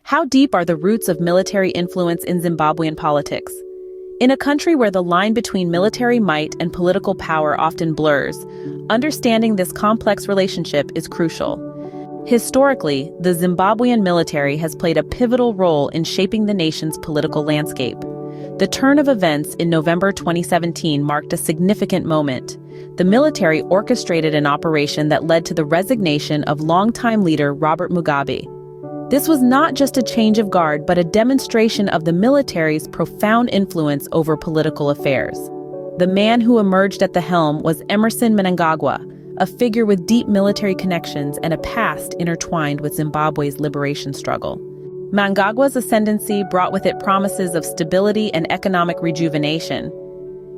How deep are the roots of military influence in Zimbabwean politics? In a country where the line between military might and political power often blurs, understanding this complex relationship is crucial. Historically, the Zimbabwean military has played a pivotal role in shaping the nation's political landscape. The turn of events in November 2017 marked a significant moment. The military orchestrated an operation that led to the resignation of longtime leader Robert Mugabe. This was not just a change of guard, but a demonstration of the military's profound influence over political affairs. The man who emerged at the helm was Mnangagwa, a figure with deep military connections and a past intertwined with Zimbabwe's liberation struggle. Mnangagwa's ascendancy brought with it promises of stability and economic rejuvenation.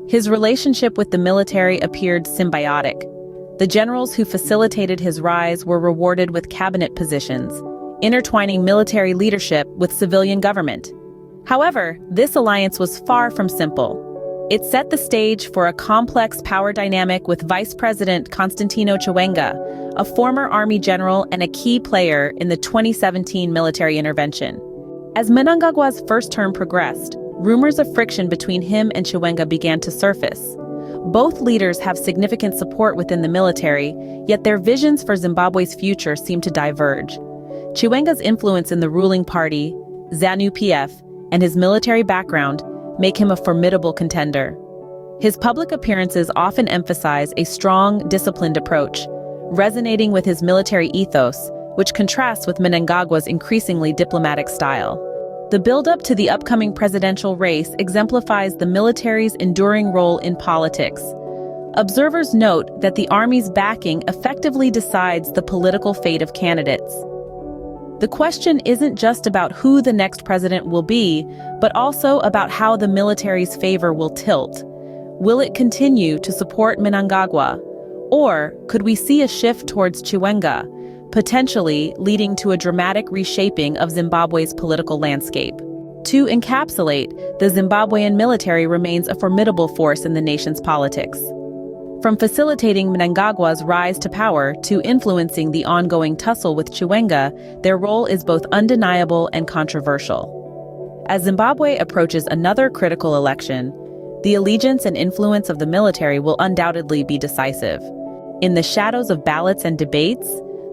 His relationship with the military appeared symbiotic. The generals who facilitated his rise were rewarded with cabinet positions, intertwining military leadership with civilian government. However, this alliance was far from simple. It set the stage for a complex power dynamic with Vice President Constantino Chiwenga, a former army general and a key player in the 2017 military intervention. As Mnangagwa's first term progressed, rumors of friction between him and Chiwenga began to surface. Both leaders have significant support within the military, yet their visions for Zimbabwe's future seem to diverge. Chiwenga's influence in the ruling party, ZANU-PF, and his military background make him a formidable contender. His public appearances often emphasize a strong, disciplined approach, resonating with his military ethos, which contrasts with Mnangagwa's increasingly diplomatic style. The build-up to the upcoming presidential race exemplifies the military's enduring role in politics. Observers note that the army's backing effectively decides the political fate of candidates. The question isn't just about who the next president will be, but also about how the military's favor will tilt. Will it continue to support Mnangagwa? Or could we see a shift towards Chiwenga, potentially leading to a dramatic reshaping of Zimbabwe's political landscape? To encapsulate, the Zimbabwean military remains a formidable force in the nation's politics. From facilitating Mnangagwa's rise to power to influencing the ongoing tussle with Chiwenga, their role is both undeniable and controversial. As Zimbabwe approaches another critical election, the allegiance and influence of the military will undoubtedly be decisive. In the shadows of ballots and debates,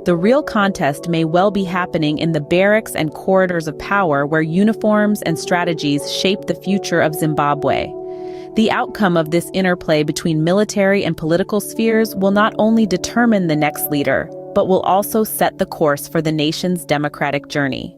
the real contest may well be happening in the barracks and corridors of power where uniforms and strategies shape the future of Zimbabwe. The outcome of this interplay between military and political spheres will not only determine the next leader, but will also set the course for the nation's democratic journey.